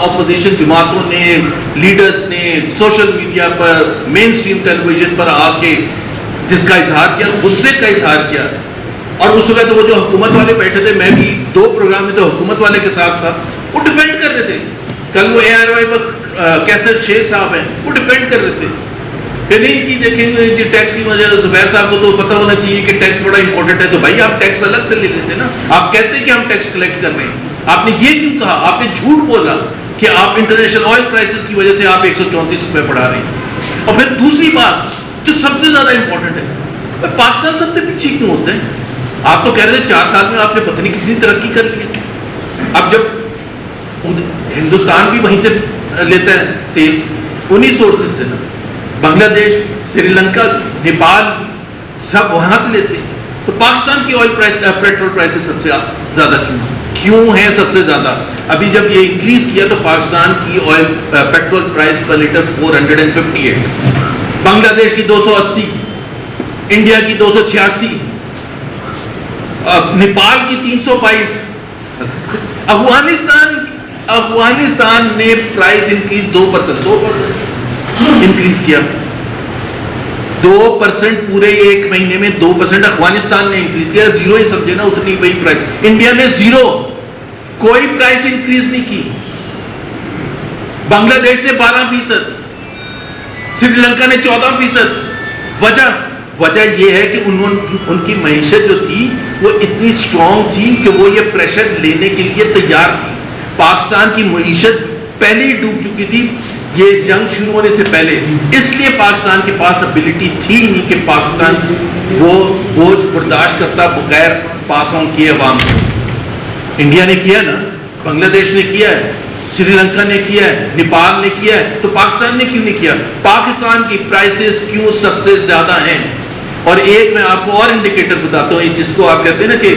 Opposition جماعتوں نے, leaders نے سوشل میڈیا پر, مین اسٹریم ٹیلی ویژن پر آ کے جس کا اظہار کیا, غصے کا اظہار کیا. اور اس وقت وہ جو حکومت والے بیٹھے تھے, میں بھی 2 پروگرام میں جو حکومت والے کے ساتھ تھا, وہ ڈیفینڈ کر رہے تھے. کل وہ ARY پر کیسر شیخ صاحب ہیں, وہ ڈیفینڈ کر رہے تھے کہ نہیں جی دیکھیں گے جی ٹیکس کی وجہ سے زبیر صاحب کو تو پتہ ہونا چاہیے کہ ٹیکس بڑا امپورٹنٹ ہے. تو بھائی آپ ٹیکس الگ سے لے لیتے نا, آپ کہتے کہ ہم ٹیکس کلیکٹ کر رہے ہیں. آپ نے یہ کیوں کہا, آپ نے جھوٹ بولا کہ آپ انٹرنیشنل آئل کرائسس کی وجہ سے آپ 134 روپے بڑھا رہے ہیں. اور پھر دوسری بات جو سب سے زیادہ امپورٹنٹ ہے, پاکستان سب سے پیچھے کیوں ہوتا ہے؟ آپ تو کہہ رہے تھے 4 سال میں آپ نے پتہ نہیں کسی ترقی کر لی. اب جب ہندوستان بھی وہیں سے لیتا ہے تیل, انہی سورسز سے نا, بنگلہ دیش, سری لنکا, نیپال سب وہاں سے لیتے ہیں. تو پاکستان کی آئل پرائس, پیٹرول پرائسز سب سے زیادہ کیوں ہیں سب سے زیادہ؟ ابھی جب یہ انکریز کیا تو پاکستان کی آئل پیٹرول پرائس پر لیٹر 458, بنگلہ دیش کی 280, انڈیا کی 286, نیپال کی 322. افغانستان نے پرائس انکریز 2% انکریز کیا. 2% پورے ایک مہینے میں 2% افغانستان نے انکریز کیا. 0 ہی سمجھے نا, اتنی وہی پرائس. انڈیا نے 0, کوئی پرائس انکریز نہیں کی. بنگلہ دیش نے 12%, سری لنکا نے 14%. وجہ یہ ہے کہ ان کی معیشت جو تھی وہ اتنی اسٹرانگ تھی کہ وہ یہ پریشر لینے کے لیے تیار تھی. پاکستان کی معیشت پہلے ہی ڈوب چکی تھی یہ جنگ شروع ہونے سے پہلے, اس لیے پاکستان کے پاس ابیلٹی تھی نہیں کہ پاکستان وہ بوجھ برداشت کرتا بغیر پاس آن کیے عوام کو. انڈیا نے کیا نا, بنگلہ دیش نے کیا ہے, سری لنکا نے کیا ہے, نیپال نے کیا ہے, تو پاکستان نے کیوں نہیں کیا؟ پاکستان کی پرائسز کیوں سب سے زیادہ ہیں؟ اور ایک میں آپ کو اور انڈیکیٹر بتاتا ہوں, جس کو آپ کہتے ہیں نا کہ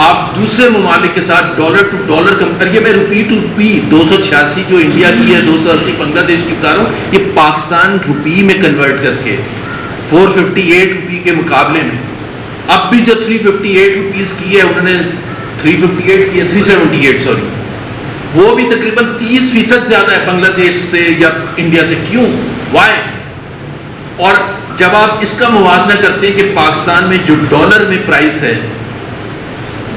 آپ دوسرے ممالک کے ساتھ ڈالر ٹو ڈالر کمپیئر, یہ میں روپی ٹو روپی 286 جو انڈیا کی ہے, 280 بنگلہ دیش کی بتا رہا ہوں, یہ پاکستان روپی میں کنورٹ کر کے 458 روپی کے مقابلے میں اب بھی جو 358 روپیز کی ہے, انہوں نے 358 کی ہے, 378 سوری, وہ بھی تقریباً 30% زیادہ ہے بنگلہ دیش سے یا انڈیا سے. کیوں؟ وائی؟ اور جب آپ اس کا موازنہ کرتے ہیں کہ پاکستان میں جو ڈالر میں پرائس ہے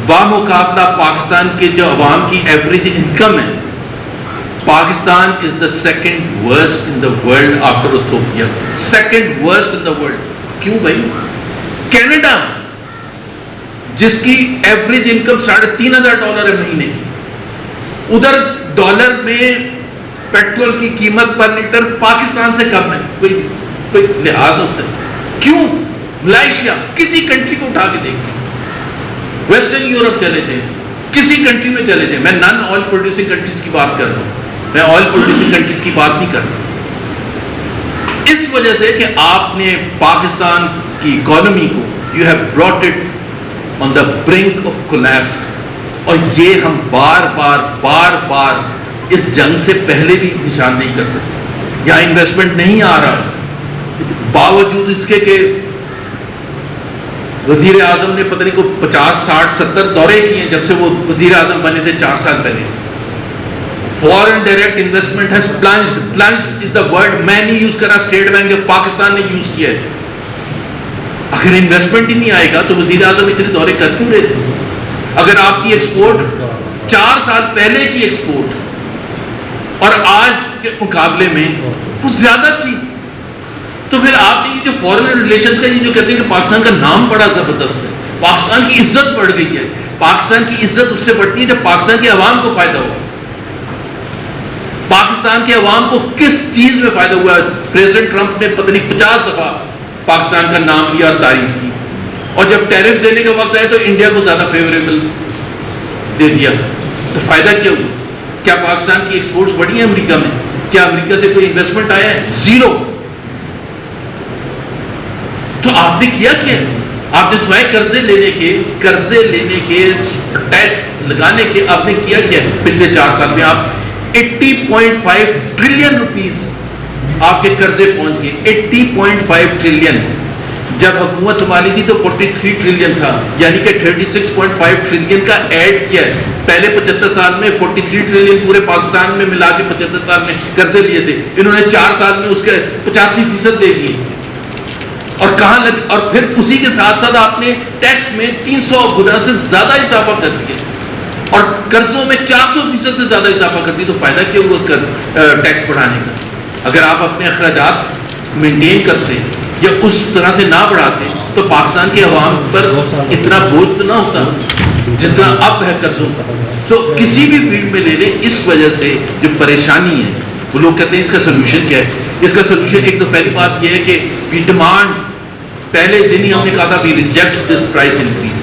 بامقابلہ پاکستان کے جو عوام کی ایوریج انکم ہے, Pakistan is the second worst in the world after Ethiopia. Second worst in the world. کیوں بھائی؟ کینیڈا جس کی ایوریج انکم $3,500 ہے مہینے, ادھر ڈالر میں پیٹرول کی قیمت پر لیٹر پاکستان سے کم ہے. کوئی لحاظ ہوتا ہے؟ کیوں؟ ملائیشیا, کسی کنٹری کو اٹھا کے دیکھیں, ویسٹرن یورپ چلے جائیں, کسی کنٹری میں چلے جائیں. میں نان آئل پروڈیوسنگ کنٹریز کی بات کر رہا ہوں, میں آئل پروڈیوسنگ کنٹریز کی بات نہیں کر رہا. اس وجہ سے کہ آپ نے پاکستان کی اکانومی کو you have brought it on the brink of collapse. اور یہ ہم بار بار اس جنگ سے پہلے بھی نشان نہیں کرتے. یہاں انویسٹمنٹ نہیں آ رہا, باوجود اس کے کہ وزیر اعظم نے پتہ نہیں کو 50 60 70 دورے کیے جب سے وہ وزیر اعظم بنے تھے 4 سال پہلے. Foreign direct investment has plunged is the word. میں نہیں یوز کرا, اسٹیٹ بینک آف پاکستان نے یوز کیا ہے. اگر انویسٹمنٹ ہی نہیں آئے گا تو وزیر اعظم اتنے دورے کر کیوں رہے تھے؟ اگر آپ کی ایکسپورٹ 4 سال پہلے کی ایکسپورٹ اور آج کے مقابلے میں کچھ زیادہ تھی, تو پھر آپ نے یہ جو فورن ریلیشنز کا یہ جو کہتے ہیں کہ پاکستان کا نام بڑا زبردست ہے, پاکستان کی عزت بڑھ گئی ہے. پاکستان کی عزت اس سے بڑھتی ہے جب پاکستان کے عوام کو فائدہ ہو. پاکستان کے عوام کو کس چیز میں فائدہ ہوا ہے؟ پریزیڈنٹ ٹرمپ نے پتہ نہیں 50 دفعہ پاکستان کا نام لیا اور تعریف کی, اور جب ٹیرف دینے کا وقت آیا تو انڈیا کو زیادہ فیوریبل دے دیا. تو فائدہ کیا ہوا؟ کیا پاکستان کی ایکسپورٹس بڑھی ہیں امریکہ میں؟ کیا امریکہ سے کوئی انویسٹمنٹ آیا ہے؟ 0. تو آپ نے کیا کیا؟ آپ نے سوائے قرضے لینے کے ٹیکس لگانے کے آپ نے کیا کیا پچھلے 4 سال میں؟ آپ 80.5 ٹریلین روپیز آپ کے قرضے پہنچ گئے. 80.5 ٹریلین. جب حکومت سنبھالی تھی تو 43 ٹریلین تھا, یعنی کہ 36.5 ٹریلین کا ایڈ کیا ہے. پہلے 75 سال میں 43 ٹریلین پورے پاکستان میں ملا کے 75 سال میں قرضے لیے تھے، انہوں نے 4 سال میں اس کے 85% دے دیے. اور کہاں لگ، اور پھر اسی کے ساتھ ساتھ آپ نے ٹیکس میں 300 گنا سے زیادہ اضافہ کر دیا اور قرضوں میں 400% سے زیادہ اضافہ کر دیا. تو فائدہ کیا ہوا ٹیکس بڑھانے کا؟ اگر آپ اپنے اخراجات مینٹین کرتے یا اس طرح سے نہ بڑھاتے تو پاکستان کے عوام پر اتنا بوجھ تو نہ ہوتا جتنا اب ہے قرضوں کا. تو کسی بھی فیلڈ میں لے لیں، اس وجہ سے جو پریشانی ہے، وہ لوگ کہتے ہیں اس کا سلوشن کیا ہے؟ اس کا سلوشن ایک تو پہلی بات یہ ہے کہ وی ڈیمانڈ، پہلے دن ہی ہم نے کہا تھا we reject this price increase.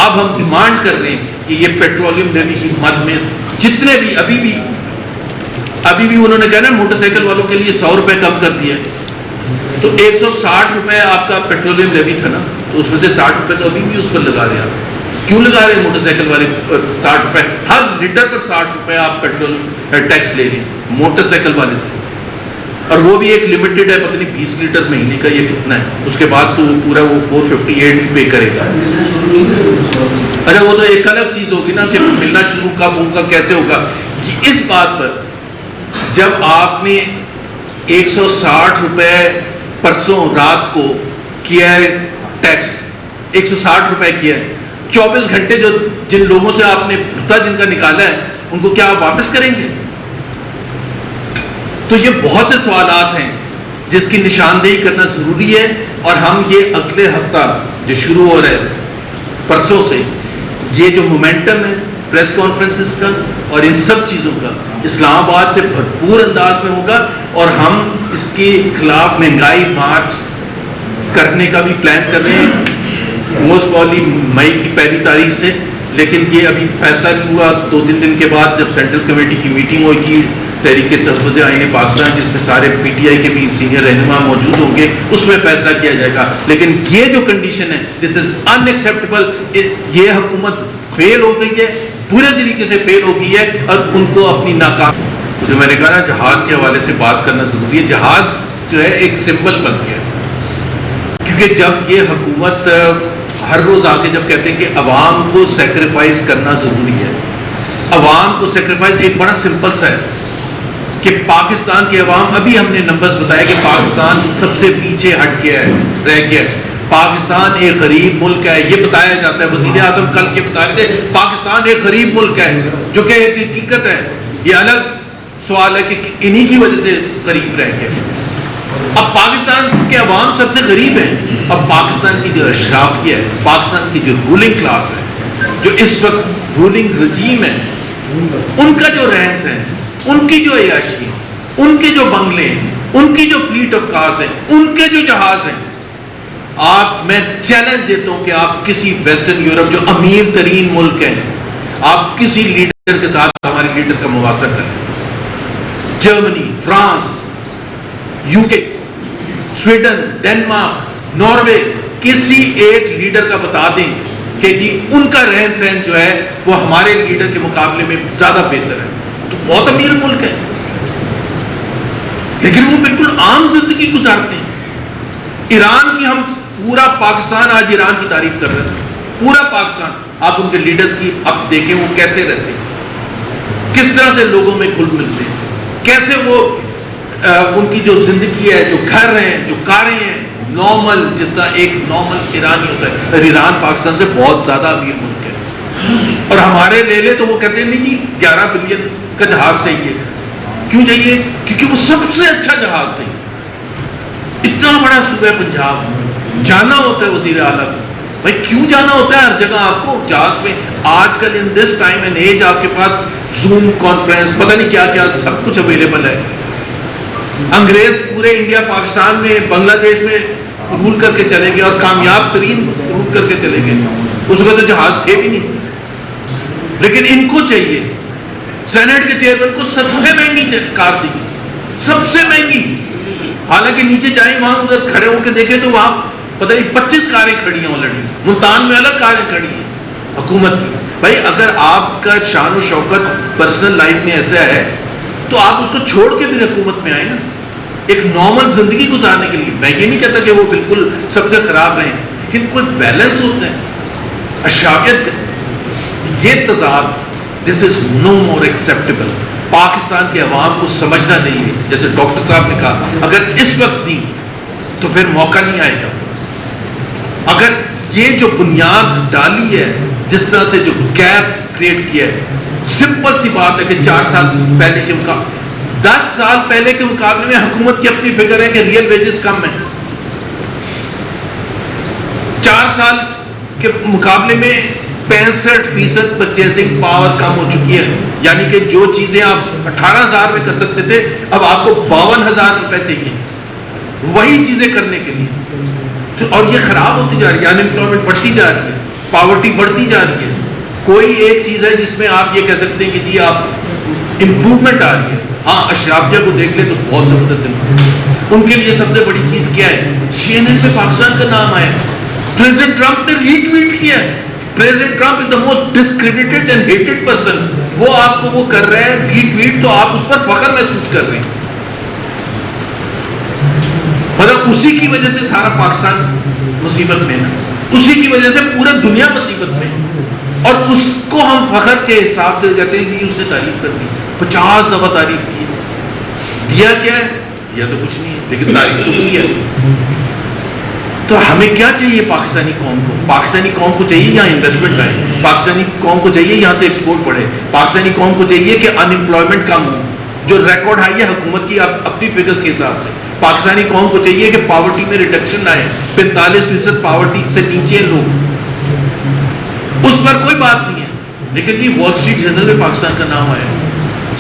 اب ہم ڈیمانڈ کر رہے ہیں کہ یہ پیٹرولیم لیوی کی مد میں جتنے بھی ابھی بھی انہوں نے کہا نا موٹر سائیکل والوں کے لیے 100 روپے کم کر دیا، تو 160 روپے آپ کا پیٹرولیم لیوی تھا نا، تو اس میں سے 60 روپے تو ابھی بھی اس پر لگا رہے ہیں. آپ کیوں لگا رہے ہیں موٹر سائیکل والے 60 روپے؟ ہر لیٹر پر 60 روپے آپ پیٹرول ٹیکس لے رہے ہیں موٹر سائیکل والے سے، اور وہ بھی ایک لمیٹڈ ہے، پتہ نہیں 20 لیٹر مہینے کا یہ کتنا ہے، اس کے بعد تو پورا وہ 458 پے کرے گا. اچھا وہ تو ایک الگ چیز ہوگی نا کہ ملنا شروع کب ہوگا، کیسے ہوگا. اس بات پر جب آپ نے 160 روپے پرسوں رات کو کیا ہے ٹیکس، 160 روپے کیا ہے، 24 گھنٹے جو جن لوگوں سے آپ نے بھتا جن کا نکالا ہے ان کو کیا آپ واپس کریں گے؟ تو یہ بہت سے سوالات ہیں جس کی نشاندہی کرنا ضروری ہے. اور ہم یہ اگلے ہفتہ جو شروع ہو رہا ہے پرسوں سے، یہ جو مومنٹم ہے پریس کانفرنسز کا اور ان سب چیزوں کا اسلام آباد سے بھرپور انداز میں ہوگا. اور ہم اس کے خلاف مہنگائی مارچ کرنے کا بھی پلان کر رہے ہیں، موسٹ پروبیبلی مئی کی 1 تاریخ سے. لیکن یہ ابھی فیصلہ نہیں ہوا. 2-3 دن کے بعد جب سینٹرل کمیٹی کی میٹنگ ہوگی تحریک تفویض آئین پاکستان، جس میں سارے پی ٹی آئی کے بھی سینئر رہنما موجود ہوں گے، اس میں فیصلہ کیا جائے گا. لیکن یہ جو کنڈیشن ہے دس از ان ایکسیپٹیبل. یہ حکومت فیل ہو گئی ہے، پورے طریقے سے فیل ہو گئی ہے، اور ان کو اپنی ناکام، جو میں نے کہا نا جہاز کے حوالے سے بات کرنا ضروری ہے. جہاز جو ہے ایک سمبل بن گیا، کیونکہ جب یہ حکومت ہر روز آگے جب کہتے ہیں کہ عوام کو سیکریفائز کرنا ضروری ہے، عوام کو سیکریفائز ایک بڑا سمپل سا ہے کہ پاکستان کے عوام، ابھی ہم نے نمبرز بتایا کہ پاکستان سب سے پیچھے ہٹ گیا ہے، رہ گیا ہے. پاکستان ایک غریب ملک ہے، یہ بتایا جاتا ہے. وزیر اعظم کل کے بتا رہے تھے پاکستان ایک غریب ملک ہے، جو کہ ایک حقیقت ہے. یہ الگ سوال ہے کہ انہی کی وجہ سے غریب رہ گیا. اب پاکستان کے عوام سب سے غریب ہیں. اب پاکستان کی جو اشرافیہ ہے، پاکستان کی جو رولنگ کلاس ہے، جو اس وقت رولنگ رجیم ہے، ان کا جو رہن سہن، ان کی جو عیاشی ہے، ان کے جو بنگلے ہیں، ان کی جو فلیٹ آف کارز ہیں، ان کے جو جہاز ہیں، میں چیلنج دیتا ہوں کہ آپ کسی ویسٹرن یورپ جو امیر ترین ملک ہے، آپ کسی لیڈر کے ساتھ ہمارے لیڈر کا موازنہ کریں. جرمنی، فرانس، یو کے، سویڈن، ڈنمارک، ناروے، کسی ایک لیڈر کا بتا دیں کہ جی ان کا رہن سہن جو ہے وہ ہمارے لیڈر کے مقابلے میں زیادہ بہتر ہے. تو بہت امیر ملک ہے، لیکن وہ بالکل عام زندگی گزارتے ہیں. ایران کی، ہم پورا پاکستان آج ایران کی تعریف کر رہے ہیں، پورا پاکستان. آپ ان کے لیڈرز کی اب دیکھیں وہ کیسے رہتے ہیں، کس طرح سے لوگوں میں گھل ملتے ہیں، کیسے وہ ان کی جو زندگی ہے، جو گھر ہیں، جو کاریں ہیں، نارمل جس طرح ایک نارمل ایرانی ہوتا ہے. اور ایران پاکستان سے بہت زیادہ امیر ملک ہے. اور ہمارے لے لے تو وہ کہتے ہیں نہیں جی 11 بلین کا جہاز چاہیے. کیوں چاہیے؟ کیونکہ وہ سب سے اچھا جہاز چاہیے. اتنا بڑا صوبہ پنجاب، جانا ہوتا ہے وزیر اعلیٰ کو. بھائی کیوں جانا ہوتا ہے ہر جگہ آپ کو جہاز میں؟ آج کل ان دس ٹائم اینڈ ایج آپ کے پاس زوم کانفرنس، پتہ نہیں کیا کیا سب کچھ اویلیبل ہے. انگریز پورے انڈیا، پاکستان میں، بنگلہ دیش میں رول کر کے چلے گئے، اور کامیاب ترین رول کر کے چلے گئے. اس وقت تو جہاز تھے بھی نہیں. لیکن ان کو چاہیے، سینٹ کے چیئرمین کو سب سے مہنگی کار چاہیے، سب سے مہنگی. حالانکہ نیچے جائیں وہاں ادھر کھڑے ہو کے دیکھیں تو وہاں پتہ نہیں 25 کاریں کھڑی ہیں آلریڈی. ملتان میں الگ کاریں کھڑی ہیں حکومت کی. بھائی اگر آپ کا شان و شوکت پرسنل لائف میں ایسا ہے تو آپ اس کو چھوڑ کے پھر حکومت میں آئیں نا، ایک نارمل زندگی گزارنے کے لیے. میں یہ نہیں کہتا کہ وہ بالکل سب سے خراب رہیں، لیکن کوئی بیلنس ہوتا ہے. اشرافیت یہ تضاد دس از نو مور ایکسیپٹیبل. پاکستان کے عوام کو سمجھنا چاہیے, جیسے ڈاکٹر صاحب نے کہا, اگر اس وقت نہیں تو پھر موقع نہیں آئے گا. اگر یہ جو بنیاد ڈالی ہے, جس طرح سے جو گیپ کریٹ کیا ہے, سمپل سی بات ہے کہ 4 سال پہلے کے 10 سال پہلے کے مقابلے میں حکومت کی اپنی فگر ہے کہ ریئل ویجز کم ہیں. 4 سال کے مقابلے میں 65% پرچیزنگ پاور کم ہو چکی ہے. یعنی کہ جو چیزیں آپ 18,000 میں کر سکتے تھے, اب آپ کو 52,000 روپے چاہیے وہی چیزیں کرنے کے لیے. اور یہ خراب ہوتی جا رہی ہے, انمپلائمنٹ بڑھتی جا رہی ہے, پاورٹی بڑھتی جا رہی ہے. کوئی ایک چیز ہے جس میں آپ یہ کہہ سکتے ہیں کہ جی آپ امپروومنٹ آ رہی ہے. ہاں, اشرافیہ کو دیکھ لیں تو بہت زبردست امپروومنٹ. ان کے لیے سب سے بڑی چیز کیا ہے, CNN پہ پاکستان کا نام آیا, پریزیڈنٹ ٹرمپ نے ری ٹویٹ کیا. President Trump is the most discredited and hated person. وہ آپ کو وہ کر رہے ہیں ری ٹویٹ, تو آپ اس پر فخر محسوس کر رہے ہیں. مطلب اسی کی وجہ سے سارا پاکستان مصیبت میں ہے, اسی کی وجہ سے پورا دنیا مصیبت میں ہے. اور اس کو ہم فخر کے حساب سے کہتے ہیں کہ اس نے تعریف کر دی, 50 دفعہ تعریف کی. دیا کیا ہے؟ دیا تو کچھ نہیں ہے, لیکن تعریف تو کی ہے. تو ہمیں کیا چاہیے پاکستانی قوم کو؟ پاکستانی قوم کو چاہیے یہاں انویسٹمنٹ آئے, پاکستانی قوم کو چاہیے یہاں سے ایکسپورٹ بڑھے, پاکستانی قوم کو چاہیے کہ ان امپلائمنٹ کم ہو, جو ریکارڈ ہائی ہے حکومت کی اپنی فگرز کے حساب سے. پاکستانی قوم کو چاہیے کہ پاورٹی میں ریڈکشن آئے, 45% پاورٹی سے نیچے لوگ, اس پر کوئی بات نہیں ہے. لیکن جی وال اسٹریٹ جرنل میں پاکستان کا نام آیا,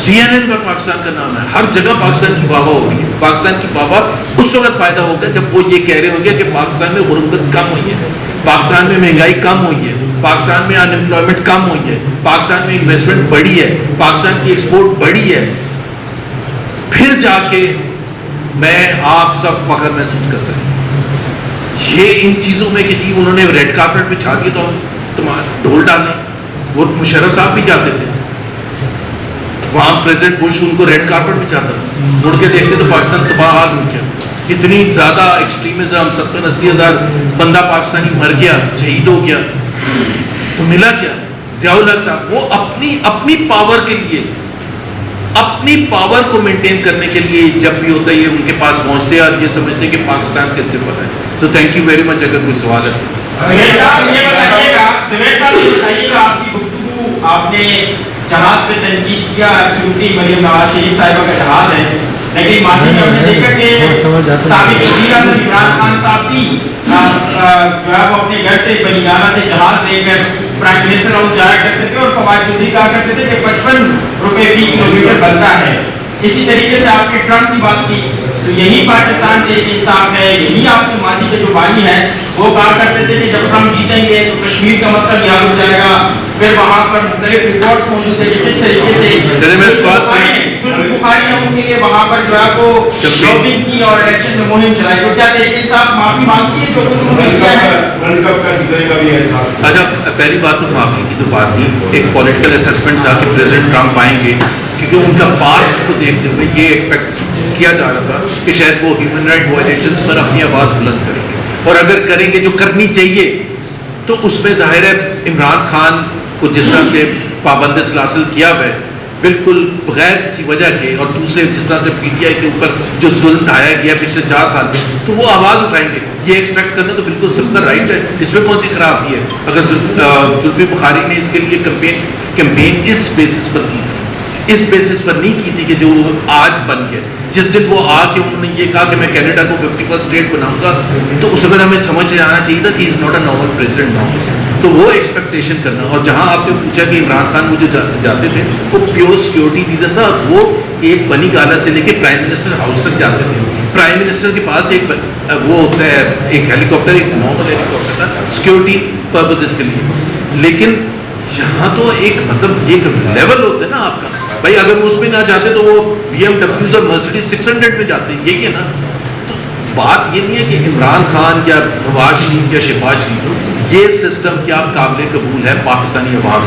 CNN پر پاکستان کا نام ہے, ہر جگہ پاکستان کی واہ واہ ہوگی. پاکستان کی واہ واہ اس وقت فائدہ ہوگا جب وہ یہ کہہ رہے ہوں گے کہ پاکستان میں غربت کم ہوئی ہے, پاکستان میں مہنگائی کم ہوئی ہے, پاکستان میں ان امپلائمنٹ کم ہوئی ہے, پاکستان میں انویسٹمنٹ بڑھی ہے, پاکستان کی ایکسپورٹ بڑھی ہے. پھر جا کے میں آپ سب فخر محسوس کر سکیں. یہ ان چیزوں میں کہ جی انہوں نے ریڈ کارپیٹ بچھا دیا تو تمہارا ڈھول ڈالیں. وہ مشرف صاحب بھی جاتے تھے وہاں, پریزیڈنٹ بش ان کو ریڈ کارپیٹ بچھاتا تھا, مڑ کے دیکھتے تو پاکستان تباہ حال ہو گیا. اتنی زیادہ ایکسٹریمزم, 70-80 ہزار بندہ پاکستانی مر گیا, شہید ہو گیا. تو ملا کیا؟ ضیاء الحق صاحب وہ اپنی پاور کے لیے, اپنی پاور کو مینٹین کرنے کے لیے جب بھی ہوتا ہے یہ ان کے پاس پہنچتے ہیں اور یہ سمجھتے ہیں کہ پاکستان کیسے پتہ ہے. تو تھینک یو ویری مچ. اگر کوئی سوال ہے آپ کی گفتگو, آپ نے جہاز پہ تنقید کیا, مریم نواز شریف صاحبہ کا جہاز ہے, لیکن ماضی میں ہم نے دیکھا کہ سابق وزیر اعظم عمران خان صاحب بھی جو ہے وہ اپنے گھر سے بنیانہ سے جہاز لے کر پرائم منسٹر ہاؤس جایا کرتے تھے, اور فواد چودھری کہا کرتے تھے کہ 55 روپے فی کلومیٹر بنتا ہے. اسی طریقے سے آپ نے ٹرمپ کی بات کی, تو یہی پاکستان سے انصاف ہے, یہی آپ کے ماضی کے جو بانی ہیں وہ کہا کرتے تھے کہ جب ہم جیتیں گے تو کشمیر کا مسئلہ بھی حل ہو جائے گا. پھر وہاں پر مختلف ریپورٹس موجود ہیں کہ کس طریقے سے بخاری نے ان کے لیے وہاں پر جو ہے وہ لوبنگ کی اور الیکشن میں مہم چلائی. تو کیا تحریک انصاف معافی مانگتی ہے جو کچھ انہوں نے کیا ہے؟ اچھا, پہلی بات تو معافی کی تو بات نہیں, ایک پولیٹیکل اسیسمنٹ تھا کہ پریزیڈنٹ ٹرمپ آئیں گے, کیونکہ ان کا پاسٹ کو دیکھتے ہوئے یہ ایکسپیکٹ کیا جا رہا تھا کہ شاید وہ ہیومن رائٹ وائلیشنز پر اپنی آواز بلند کریں گے, اور اگر کریں گے جو کرنی چاہیے تو اس میں ظاہر ہے عمران خان کو جس طرح سے پابند سلاسل کیا ہوا ہے بالکل بغیر کسی وجہ کے, اور دوسرے جس طرح سے PTI کے اوپر جو ظلم ڈھایا گیا پچھلے 4 سال میں, تو وہ آواز اٹھائیں گے. یہ ایکسپیکٹ کرنا تو بالکل سب کا رائٹ ہے, اس میں کون سی خرابی ہے. اگر زلفی بخاری نے اس کے لیے کیمپین اس بیسس پر کی تھی, اس بیسس پر نہیں کی تھی کہ جو آج بن گیا. جس دن وہ آ کے انہوں نے یہ کہا کہ میں کینیڈا کو 51st اسٹیٹ بناؤں گا, تو اس وقت ہمیں سمجھ آنا چاہیے تھا کہ is not a normal president now. تو وہ ایکسپیکٹیشن کرنا, اور جہاں آپ نے پوچھا کہ عمران خان وہ جو جاتے تھے وہ پیور سیکورٹی ریزن تھا. وہ ایک بنی گالا سے لے کے پرائم منسٹر ہاؤس تک جاتے تھے. پرائم منسٹر کے پاس ایک وہ ہوتا ہے, ایک ہیلی کاپٹر, ایک نارمل ہیلی کاپٹر تھا سیکورٹی پرپزز کے لیے. لیکن یہاں تو ایک مطلب ایک لیول ہوتا ہے نا آپ کا, بھائی اگر وہ اس میں نہ جاتے تو وہ BMWs اور مرسیڈیز 600 میں جاتے ہیں, یہی ہے نا. تو بات یہ نہیں ہے کہ عمران خان یا نواز شریف یا شہباز شریف, یہ سسٹم کیا قابل قبول ہے پاکستانی عوام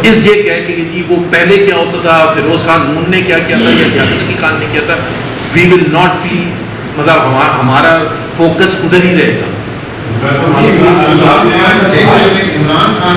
اس یہ کہہ کہ جی وہ پہلے کیا ہوتا تھا, فیروز خان نون نے کیا کیا تھا یا قیادت خان نے کیا تھا. وی ول ناٹ بی, مطلب ہمارا فوکس ادھر ہی رہے گا. عمران خان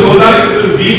2020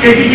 KPK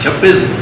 26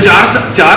4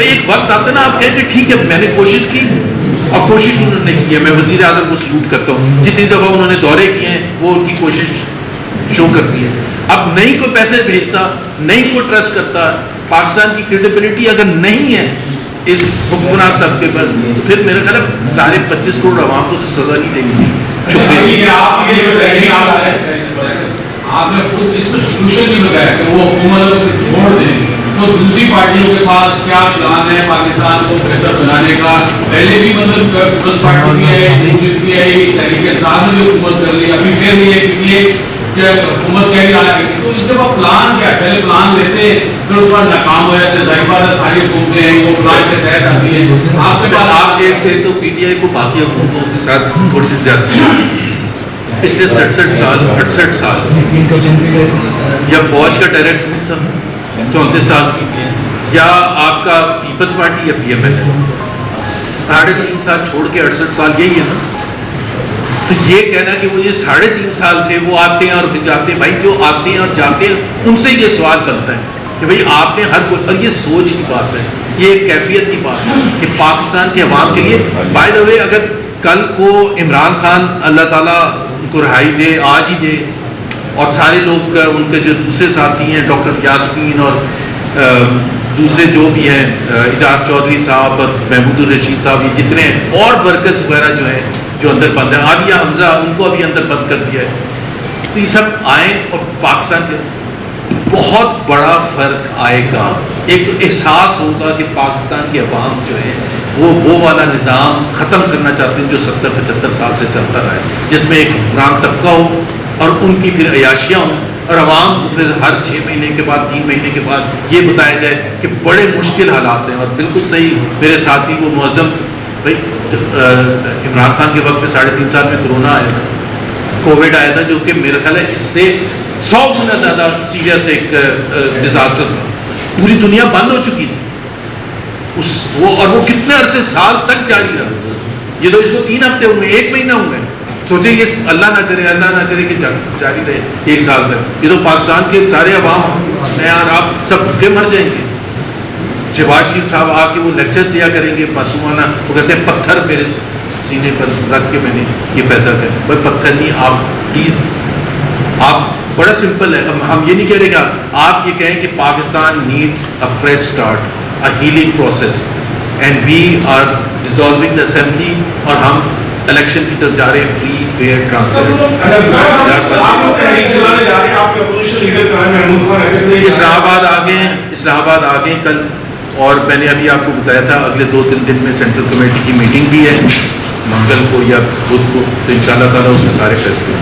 بھائی ایک وقت آتا ہے نا آپ کہیں کہ ٹھیک ہے میں نے کوشش کی اور کوشش انہوں نے کی ہے. میں وزیر اعظم کو سلوٹ کرتا ہوں, جتنی دفعہ انہوں نے دورے کیے ہیں وہ ان کی کوشش شو کرتی ہے. اب نہیں کوئی پیسے بھیجتا, نہیں کوئی ٹرسٹ کرتا, پاکستان کی کریڈیبلٹی اگر نہیں ہے اس حکمران طبقے پر, تو پھر میرا خیال ہے سارے 25 کروڑ عوام کو تو سزا نہیں دیں گی. شکریہ. آپ نے خود اس میں سولوشن نہیں بتایا کہ وہ حکومت کو چھوڑ دیں, تو دوسری پارٹیوں کے پاس کیا پلان ہے پاکستان کو بہتر بنانے کا؟ پہلے بھی مطلب پیپلز پارٹی بھی ہے, تحریک انصاف نے بھی حکومت کر لی, ابھی پھر یہ پی اے کہ حکومت کہہ رہی آ گئی. تو اس کے بعد پلان کیا؟ پہلے پلان لیتے پھر اس بعد ناکام ہو جاتے. ظاہر بات ہے ساری حکومتیں ہیں وہ پلان کے تحت آتی ہیں. آپ کے پاس آپ دیکھتے تو پی ٹی آئی کو باقی حکومتوں کے ساتھ تھوڑی سی زیادتی پچھلے 67 سال 68 سال یا فوج کا ڈائریکٹر تھا 34 سال یا آپ کا پیپلز پارٹی یا پی ایم ایل ہے 3.5 سال چھوڑ کے 68 سال یہی ہے نا. تو یہ کہنا کہ وہ یہ 3.5 سال تھے وہ آتے ہیں اور جاتے ہیں, بھائی جو آتے ہیں اور جاتے ہیں ان سے یہ سوال بنتا ہے کہ بھائی آپ نے ہر کوئی, اور یہ سوچ کی بات ہے, یہ ایک کیفیت کی بات ہے کہ پاکستان کے عوام کے لیے بائی دا وے اگر کل کو عمران خان اللہ تعالیٰ ان کو رہائی دے, آج ہی دے, اور سارے لوگ ان کے جو دوسرے ساتھی ہیں ڈاکٹر یاسمین اور دوسرے جو بھی ہیں اعجاز چودھری صاحب اور محمود الرشید صاحب, یہ جتنے ہیں اور ورکرز وغیرہ جو ہیں جو اندر بند ہیں, عالیہ حمزہ ان کو ابھی اندر بند کر دیا ہے, تو یہ سب آئیں اور پاکستان کے بہت بڑا فرق آئے گا. ایک احساس ہوگا کہ پاکستان کے عوام جو ہے وہ والا نظام ختم کرنا چاہتے ہیں جو 70-75 سال سے چلتا رہا ہے, جس میں ایک حکمران طبقہ ہو اور ان کی پھر عیاشیاں ہوں, اور عوام کو پھر ہر 6 مہینے کے بعد 3 مہینے کے بعد یہ بتایا جائے کہ بڑے مشکل حالات ہیں. اور بالکل صحیح میرے ساتھی وہ معظم بھائی عمران خان کے وقت میں 3.5 سال میں کرونا آیا تھا, کووڈ آیا تھا, جو کہ میرا خیال ہے اس سے 100 گنا زیادہ سیریس ایک ڈیزاسٹر تھا. پوری دنیا بند ہو چکی تھی اور وہ کتنے عرصے سال تک جاری رہا. یہ تو اس کو 3 ہفتے ہوئے, 1 مہینہ ہوئے, سوچیں یہ اللہ نہ کرے کہ جاری رہے 1 سال تک. یہ تو پاکستان کے سارے عوام میں اور آپ سب بھوکے مر جائیں گے. شہباز شریف صاحب آ کے وہ لیکچر دیا کریں گے معصومانہ, وہ کہتے ہیں پتھر میرے سینے پر رکھ کے میں نے یہ فیصلہ کیا. کوئی پتھر نہیں, آپ پلیز, آپ بڑا سمپل ہے. ہم یہ نہیں کہہ رہے کہ آپ یہ کہیں کہ Pakistan needs a fresh start, a healing process, and we are dissolving the assembly, اور ہم الیکشن کی طرف جا رہے ہیں فری فیئر ٹرانسپیرنٹ. اسلام آباد آ گئے کل, اور میں نے ابھی آپ کو بتایا تھا اگلے 2-3 دن میں سینٹرل کمیٹی کی میٹنگ بھی ہے, منگل کو یا بدھ کو, تو ان شاء اللہ تعالیٰ اس میں سارے فیصلے